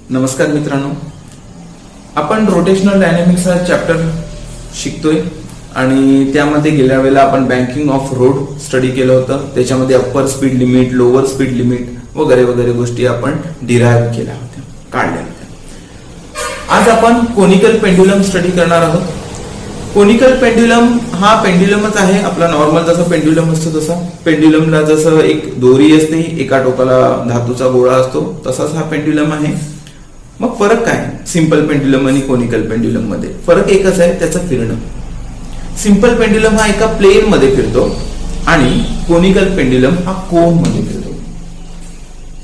नमस्कार मित्रांनो, आपण रोटेशनल डायनॅमिक्स हा चॅप्टर शिकतोय आणि त्यामध्ये गेल्या वेळेला आपण बँकिंग ऑफ रोड स्टडी केलं होतं. त्याच्यामध्ये upper speed limit, lower speed limit वगैरे वगैरे गोष्टी आपण डिराईव्ह केल्या होत्या, काढल्या होत्या. आज आपण कोनिकल पेंड्युलम स्टडी करणार आहोत. कोनिकल पेंड्युलम हा पेंड्युलमच आहे, आपला नॉर्मल जसा पेंड्युलम असतो तसा. पेंड्युलमला जसं एक दोरी असते, एका टोकाला धातूचा गोळा असतो, तसाच हा पेंड्युलम आहे. मग फरक काय सिंपल पेंड्युलम आणि कोनिकल पेंड्युलम मध्ये? फरक एकच आहे, त्याचं फिरणं. सिंपल पेंड्युलम हा एका प्लेन मध्ये फिरतो आणि कोनिकल पेंड्युलम हा कोन मध्ये फिरतो.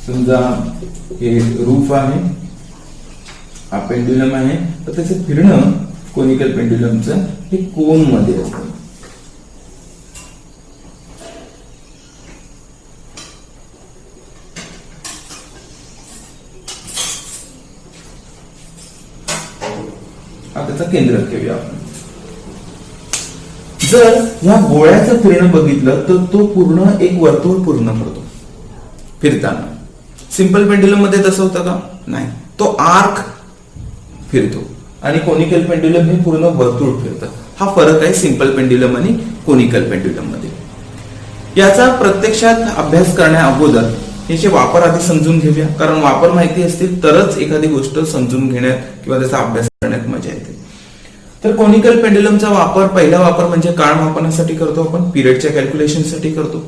समजा हे रूफ आहे, हा पेंड्युलम आहे, तर त्याचं फिरणं कोनिकल पेंड्युलमचं हे कोन मध्ये असतं. त्याचं केंद्र ठेवूया आपण. जर या गोळ्याचं फिरणं बघितलं तर तो पूर्ण एक वर्तुळ पूर्ण करतो फिरताना. सिंपल पेंड्युलम मध्ये तसं होतं का? नाही, तो आर्क फिरतो आणि कोनिकल पेंड्युलम हे पूर्ण वर्तुळ फिरतं. हा फरक आहे सिंपल पेंड्युलम आणि कोनिकल पेंड्युलम मध्ये. याचा प्रत्यक्षात अभ्यास करण्या अगोदर याचे वापर आधी समजून घेऊया, कारण वापर माहिती असतील तरच एखादी गोष्ट समजून घेण्यात किंवा त्याचा अभ्यास करण्यात मजा येते. तर कोनिकल पेंड्युलमचा वापर, पहिला वापर म्हणजे काळ मापनासाठी करतो आपण, पिरियडच्या कॅल्क्युलेशन साठी करतो.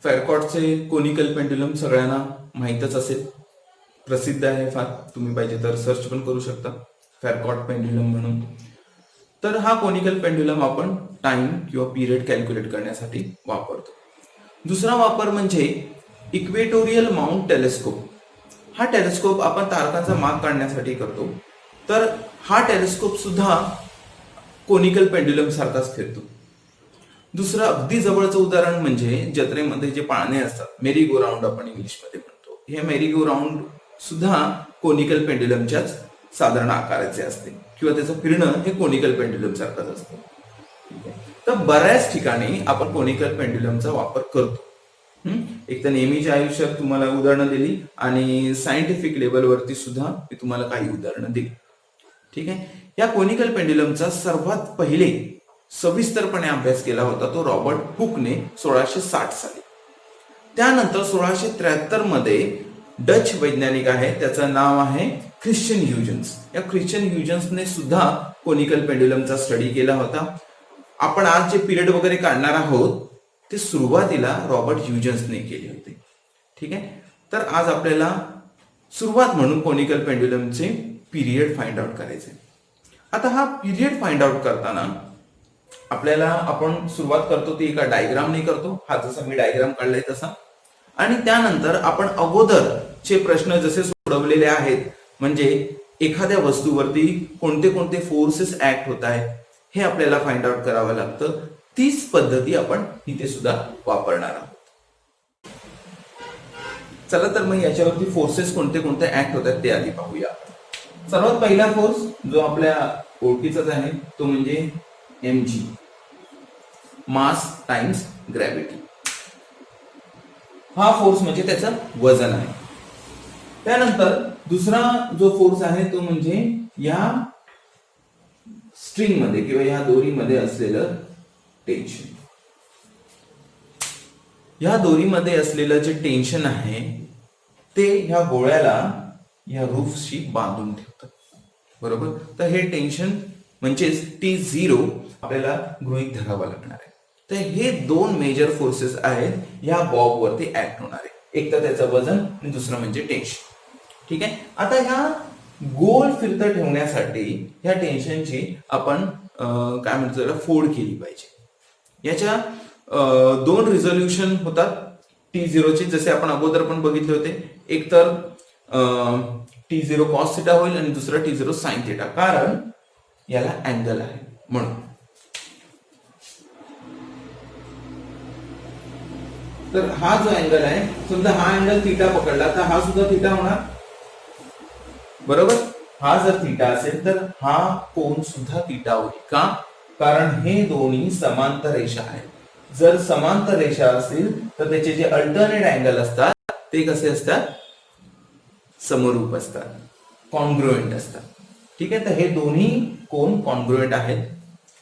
फॅरकॉटचे कोनिकल पेंड्युलम सगळ्यांना माहीतच असेल, प्रसिद्ध आहे फार. तुम्ही पाहिजे तर सर्च पण करू शकता फॅरकॉट पेंड्युलम म्हणून. तर हा कोनिकल पेंड्युलम आपण टाइम किंवा पिरियड कॅल्क्युलेट करण्यासाठी वापरतो. दुसरा वापर म्हणजे इक्वेटोरियल माउंट टेलिस्कोप. हा टेलिस्कोप आपण तारकांचा माग काढण्यासाठी करतो. तर हा टेलिस्कोप सुद्धा कोनिकल पेंड्युलम सारखाच फिरतो. दुसरं अगदी जवळचं उदाहरण म्हणजे जत्रेमध्ये जे पाळणे असतात, मेरी गो राऊंड आपण इंग्लिशमध्ये म्हणतो. हे मेरी गो राऊंड सुद्धा कोनिकल पेंड्युलमच्याच साधारण आकाराचे असते किंवा त्याचं फिरणं हे कोनिकल पेंड्युलम सारखंच असतं. तर बऱ्याच ठिकाणी आपण कोनिकल पेंड्युलमचा वापर करतो. एक तर नेहमीच्या आयुष्यात तुम्हाला उदाहरणं दिली आणि सायंटिफिक लेवलवरती सुद्धा मी तुम्हाला काही उदाहरणं दिली. ठीक आहे. या कोनिकल पेंड्युलमचा सर्वात पहिले सविस्तरपणे अभ्यास केला होता तो रॉबर्ट हुकने 1660 साली. त्यानंतर 1673 मध्ये डच वैज्ञानिक आहे, त्याचं नाव आहे ख्रिश्चन ह्युजन्स. या ख्रिश्चन ह्युजन्सने सुद्धा कोनिकल पेंड्युलमचा स्टडी केला होता. आपण आज जे पिरियड वगैरे काढणार आहोत ते सुरुवातीला रॉबर्ट ह्युजन्सने केले होते. ठीक आहे. तर आज आपल्याला सुरुवात म्हणून कोनिकल पेंड्युलमचे पिरियड फाइंड आउट करायचे. आता हा पिरियड फाइंड आउट करताना आपल्याला आपण सुरुवात करतो ती एका डायग्रामने करतो, हा जसा मी डायग्राम काढलाय तसा. आणि त्यानंतर आपण अगोदरचे प्रश्न जसे सोडवलेले आहेत, म्हणजे एखाद्या वस्तूवरती कोणते कोणते फोर्सेस ऍक्ट होत आहेत हे आपल्याला फाइंड आउट करावं लागतं. तीच पद्धती आपण इथे सुद्धा वापरणार आहोत. चला तर मग याच्यावरती फोर्सेस कोणते कोणते ऍक्ट होत आहेत ते आधी पाहूया. सर्वात पहिला फोर्स जो आपल्या ओळखीचाच आहे तो म्हणजे mg, मास टाइम्स ग्रॅव्हिटी. हा फोर्स म्हणजे त्याचं वजन आहे. त्यानंतर दुसरा जो फोर्स आहे तो म्हणजे या स्ट्रिंग मध्ये किंवा या दोरीमध्ये असलेलं टेन्शन. या दोरीमध्ये असलेलं जे टेन्शन आहे ते ह्या गोळ्याला या रूफशी बांधून ठेवतं, बरोबर. तर हे टेन्शन म्हणजेच T0 आपल्याला गृहीत धरावं लागणार आहे. तर हे दोन मेजर फोर्सेस आहेत या बॉब वरती ऍक्ट होणारे. एक तर त्याचं वजन आणि दुसरं म्हणजे टेन्शन. ठीक आहे. आता ह्या गोल फिरतं ठेवण्यासाठी ह्या टेन्शनची आपण काय म्हणतो त्याला फोड केली पाहिजे. याच्या दोन रिझोल्युशन होतात T0 चे, जसे आपण अगोदर पण बघितले होते. एक तर T0 कॉस थिटा होईल आणि दुसरं T0 साइन थिटा, कारण याला अँगल आहे म्हणून. तर हा जो अँगल आहे, समजा हा अँगल थीटा पकडला तर हा सुद्धा थीटा होणार, बरोबर. हा जर थीटा असेल तर हा कोन सुद्धा थीटा होईल. का? कारण हे दोन्ही समांतर रेषा आहेत. जर समांतर रेषा असतील तर त्याचे जे अल्टरनेट अँगल असतात ते कसे असतात? समरूप असतात, कॉन्ग्रुएंट असतात. ठीक आहे, तर हे दोन्ही कोण कॉन्ग्रुएंट आहेत.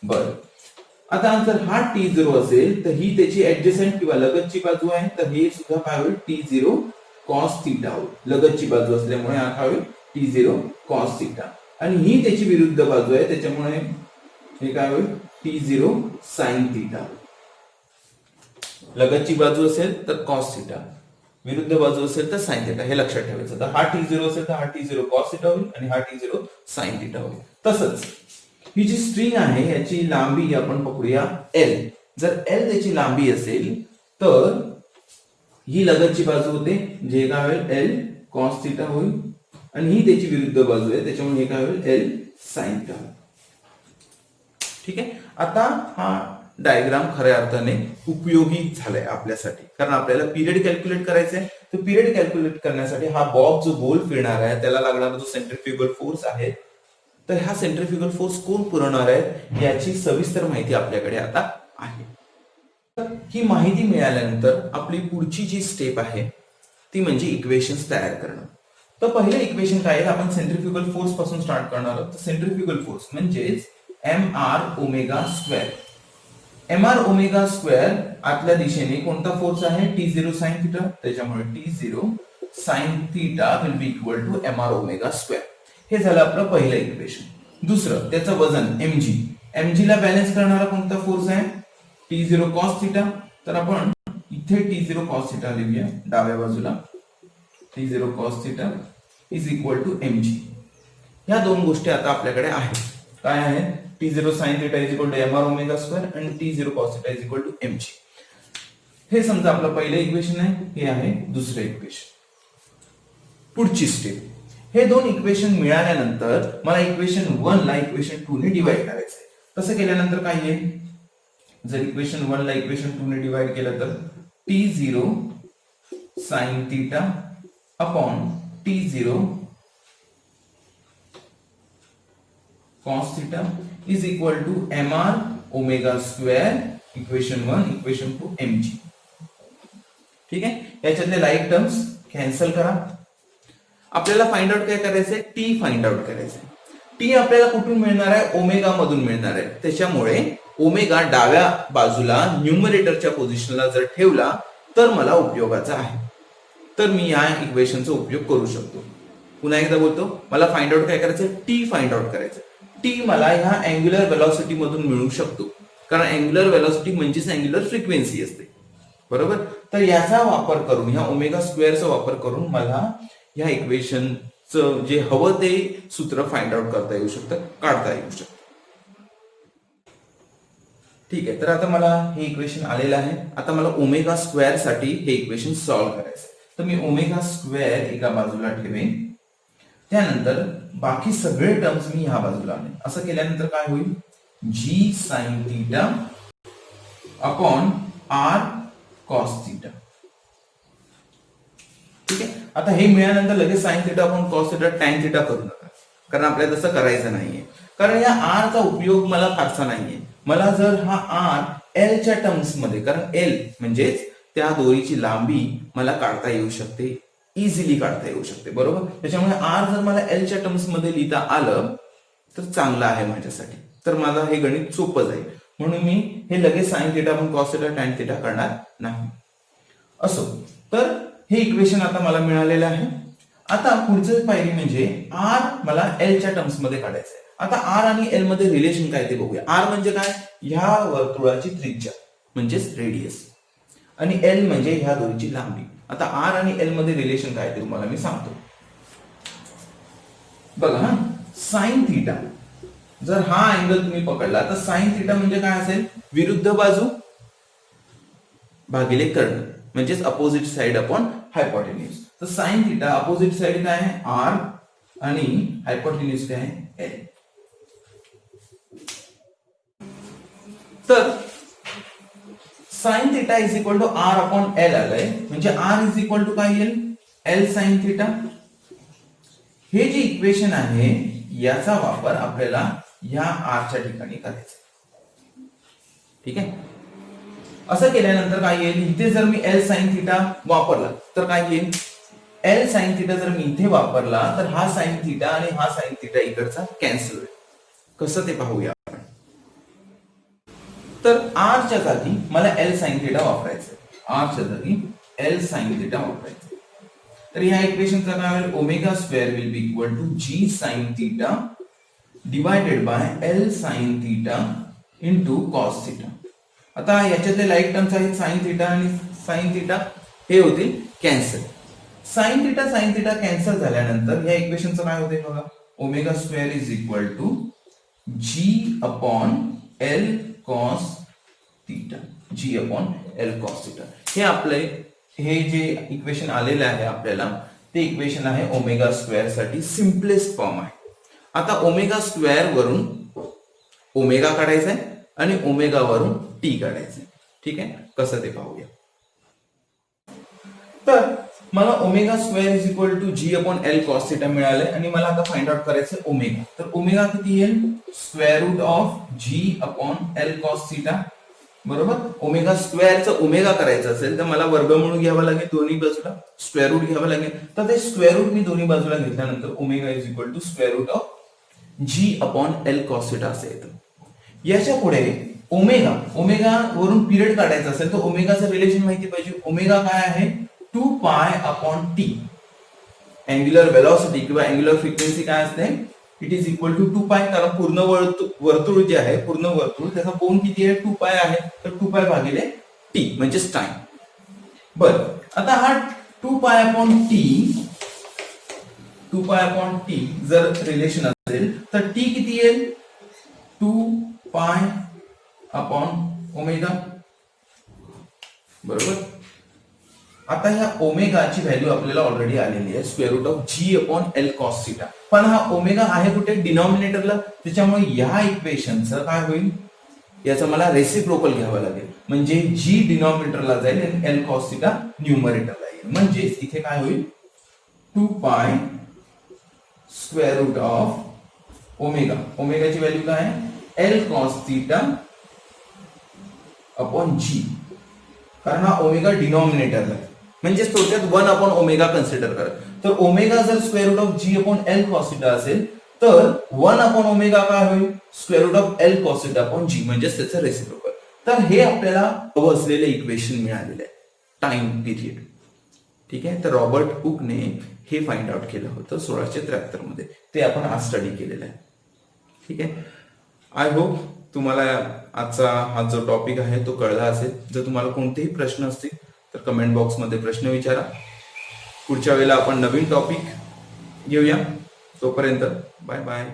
बरं, आता जर हा T0 असेल तर ही त्याची ऍडजसेंट किंवा लगतची बाजू आहे, तर हे सुद्धा काय होईल T0 कॉस थिटा होईल. लगतची बाजू असल्यामुळे हा काय होईल T0 कॉस थिटा, आणि ही त्याची विरुद्ध बाजू आहे त्याच्यामुळे हे काय होईल T0 साइन थिटा. लगतची बाजू असेल तर कॉस थिटा, विरुद्ध बाजू असेल तर साइन थिटा, हे लक्षात ठेवायचं. तर हा T0 असेल तर हा T0 कॉस थिटा होईल आणि हा T0 साइन थिटा होईल. तसंच ही जी स्ट्रिंग आहे याची लांबी आपण पकडूया L. जर L त्याची लांबी असेल तर ही लगतची बाजू होते, जे काय होईल L कॉस थिटा होईल, आणि ही त्याची विरुद्ध बाजू आहे त्याच्यामुळे हे काय होईल L साइन थिटा. ठीक आहे, आता हा डायग्राम खऱ्या अर्थाने उपयोगी झालाय आपल्यासाठी, कारण आपल्याला पिरियड कॅल्क्युलेट करायचा आहे. तर पिरियड कॅल्क्युलेट करण्यासाठी हा बॉब जो गोल फिरणार आहे त्याला लागणारा जो सेंट्रीफ्युगल फोर्स आहे, तर हा सेंट्रीफ्युगल फोर्स कोण पुरवणार आहे याची सविस्तर माहिती आपल्याकडे आता आहे. ही माहिती मिळाल्यानंतर आपली पुढची जी स्टेप आहे ती म्हणजे इक्वेशन्स तयार करणं. तर पहिलं इक्वेशन काय आहे, आपण सेंट्रीफ्युगल फोर्स पासून स्टार्ट करणार आहोत. तर सेंट्रीफ्युगल फोर्स म्हणजेच mr omega square. mr omega square आतल्या दिशेने कोणता फोर्स आहे T0 साइन थिटा, त्याच्यामुळे T0 sine theta will be equal to mr omega square. हे झालं आपलं पहिलं इक्वेशन. दुसरं त्याचं वजन mg. mg ला बॅलन्स करणारा कोणता फोर्स आहे T0 कॉस थिटा, तर आपण इथे T0 कॉस थिटा लिहूया डाव्या बाजूला. T0 cos theta is equal to mg. ह्या दोन गोष्टी आता आपल्याकडे आहेत. काय आहे T0 sine theta is equal to mr omega square आणि T0 cos theta is equal to mg. हे समजा आपलं पहिलं इक्वेशन आहे, हे आहे दुसरं इक्वेशन. पुढची स्टेप, हे दोन इक्वेशन मिळाल्यानंतर मला इक्वेशन 1 ला इक्वेशन 2 ने डिवाइड करायचं आहे. तसं केल्यानंतर काय येईल, जर इक्वेशन 1 ला इक्वेशन 2 ने डिवाइड केलं तर T0 sine theta upon T0 cos theta is equal to mr omega square equation 1 equation 2 mg. ठीक आहे, याच्यातले लाईक टर्म्स कॅन्सल करा. आपल्याला फाइंड आउट काय करायचंय, टी फाइंड आउट करायचंय. टी आपल्याला कुठून मिळणार आहे, ओमेगा मधून मिळणार आहे. त्याच्यामुळे ओमेगा डाव्या बाजूला न्यूमरेटरच्या पोझिशनला जर ठेवला तर मला उपयोगाचा आहे. तर मी या इक्वेशनचा उपयोग करू शकतो. पुन्हा एकदा बोलतो, मला फाइंड आउट काय करायचं, टी फाइंड आउट करायचं. टी मला ह्या अँग्युलर वेलॉसिटी मधून मिळू शकतो, कारण अँग्युलर वेलॉसिटी म्हणजेच अँग्युलर फ्रिक्वेन्सी असते, बरोबर. तर याचा वापर करून, ह्या ओमेगा स्क्वेअरचा वापर करून मला ह्या इक्वेशनचं जे हवं ते सूत्र फाइंड आउट करता येऊ शकतं, काढता येऊ शकतं. ठीक आहे, तर आता मला हे इक्वेशन आलेलं आहे. आता मला ओमेगा स्क्वेअर साठी हे इक्वेशन सॉल्व्ह करायचं. तर मी ओमेगा स्क्वेअर एका बाजूला ठेवेन, त्यानंतर बाकी सगळे टर्म्स मी ह्या बाजूला आणेन. असं केल्यानंतर काय होईल, g sine theta upon r cos theta. ठीक आहे, आता हे मिळाल्यानंतर लगेच sine theta upon cos theta tan theta करू नका, कारण आपल्याला तसं करायचं नाहीये. कारण या आर चा उपयोग मला फारसा नाहीये. मला जर हा आर एल च्या टर्म्स मध्ये, कारण एल म्हणजेच त्या दोरीची लांबी मला काढता येऊ शकते, इझिली काढता येऊ शकते, बरोबर. त्याच्यामुळे आर जर मला एल च्या टर्म्स मध्ये लिहिता आलं तर चांगलं आहे माझ्यासाठी. तर मला हे गणित सोपं जाईल, म्हणून मी हे लगेच sine theta upon cos theta tan theta करणार नाही. असो, तर हे इक्वेशन आता मला मिळालेलं आहे. आता पुढचं पायरी म्हणजे आर मला एल च्या टर्म्स मध्ये काढायचं आहे. आता आर आणि एल मध्ये रिलेशन काय ते बघूया. आर म्हणजे काय, ह्या वर्तुळाची त्रिज्या म्हणजेच रेडियस, आणि एल म्हणजे ह्या दोरीची लांबी. आता आर आणि एल मध्ये रिलेशन काय ते तुम्हाला मी सांगतो. बघा हा, साइन थिटा, जर हा अँगल तुम्ही पकडला तर साइन थिटा म्हणजे काय असेल, विरुद्ध बाजू भागिले कर्ण, म्हणजेच अपोजिट साइड अपॉन हायपोटेन्यूज. तर साइन थिटा अपोजिट साइड काय आहे आर आणि हायपोटेन्यूज काय आहे एल. तर sine theta is equal to R upon L आलंय, म्हणजे आर इज इक्वल टू काय येईल, एल साइन थिटा. हे जे इक्वेशन आहे याचा वापर आपल्याला या आरच्या ठिकाणी करायचा. ठीक आहे, असं केल्यानंतर काय येईल, इथे जर मी एल साइन थिटा वापरला तर काय येईल, एल साइन थिटा जर मी इथे वापरला तर हा साइन थिटा आणि हा साइन थिटा इकडचा कॅन्सल होईल. कसं ते पाहूया आपण. तर आर च्या जागी मला एल साइन थिटा वापरायचं. आर च्या जागी एल साइन थिटा वापरायचं. तर ह्या इक्वेशनचा काय होईल, omega square will be equal to g sine theta divided by L sine theta into cos theta. आता याच्यातले लाईक टर्म्स आहेत साइन थिटा आणि साइन थिटा, हे होतील कॅन्सल. साइन थिटा कॅन्सल झाल्यानंतर या इक्वेशनचं काय होते बघा, omega square is equal to g upon L cos theta. G upon L cos theta हे आपले हे जे इक्वेशन आलेलं आहे आपल्याला ते इक्वेशन आहे ओमेगा स्क्वेअर साठी सिम्पलेस्ट फॉर्म आहे. आता ओमेगा स्क्वेअर वरून ओमेगा काढायचा आहे आणि ओमेगा वरून टी काढायचं आहे. ठीक आहे, कसं ते पाहूया. तर मला omega square is equal to g upon L cos theta मिळालंय आणि मला आता फाइंड आउट करायचं ओमेगा. तर ओमेगा किती येईल, square root of g upon L cos theta. बरोबर, ओमेगा स्क्वेअरचा ओमेगा करायचं असेल तर मला वर्गमूळ घ्यावा लागेल, दोन्ही बाजूला स्क्वेअर रूट घ्यावा लागेल. तर ते स्क्वेअर रूट मी दोन्ही बाजूला घेतल्यानंतर omega is equal to square root of g upon L cos theta असं येतं. याच्या पुढे ओमेगा वरून पिरियड काढायचा असेल तर ओमेगाचं रिलेशन माहिती पाहिजे. ओमेगा काय आहे, 2 pi upon T. Angular velocity किंवा अँग्युलर फ्रिक्वेन्सी काय असते, इट इज इक्वल टू 2 पाय. कारण पूर्ण वर्तुळ जे आहे, पूर्ण वर्तुळ त्याचा कोन किती आहे, 2 पाय आहे. तर 2 पाय भागिले टी म्हणजेच टाइम. बर, आता हा 2 पाय अपॉन टी जर रिलेशन असेल तर टी किती येईल, 2 पाय अपॉन ओमेगा. बरोबर, आता ह्या ओमेगाची व्हॅल्यू आपल्याला ऑलरेडी आलेली आहे, square root of g upon L cos theta. पण हा ओमेगा आहे कुठे, डिनॉमिनेटरला. त्याच्यामुळे या इक्वेशनचं काय होईल, याचा मला रेसिप्रोकल घ्यावं लागेल. म्हणजे जी डिनॉमिनेटरला जाईल आणि एल कॉस थिटा न्यूमरेटरला येईल. म्हणजे इथे काय होईल, 2 पाय स्क्वेअर रूट ऑफ ओमेगाची व्हॅल्यू काय आहे, L cos theta upon g. कारण हा ओमेगा डिनॉमिनेटरला आहे. म्हणजे थोडक्यात 1 अपॉन ओमेगा कन्सिडर करा. तर ओमेगा जर square root of g upon L cos theta असेल तर 1 अपॉन ओमेगा काय होईल, square root of L cos theta upon g, म्हणजे त्याचं रेसिप्रोकल. तर हे आपल्याला हवं असलेले इक्वेशन मिळालेलं आहे टाइम पिरियड. ठीक आहे, तर रॉबर्ट हुकने हे फाइंड आउट केलं होतं 1673 मध्ये. ते आपण आज स्टडी केलेलं आहे. ठीक आहे, आय होप तुम्हाला आजचा हा जो टॉपिक आहे तो कळला असेल. जर तुम्हाला कोणतेही प्रश्न असतील तर कमेंट बॉक्समध्ये प्रश्न विचारा. पुढच्या वेळेला आपण नवीन टॉपिक घेऊया. तोपर्यंत बाय बाय.